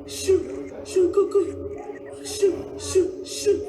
Shoo, shoo, go, go. Shoo, shoo, shoo.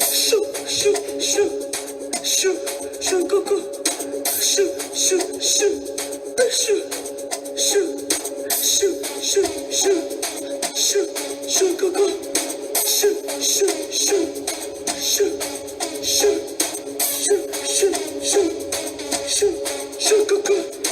Shoo, shoo, shoo, shoo, shoo, go, go. Shoo, shoo, shoo, shoo, shoo, shoo, shoo, shoo, shoo, shoo, go, go. Shoo, shoo, shoo, shoo, shoo, shoo, shoo, shoo, shoo, shoo, go, go.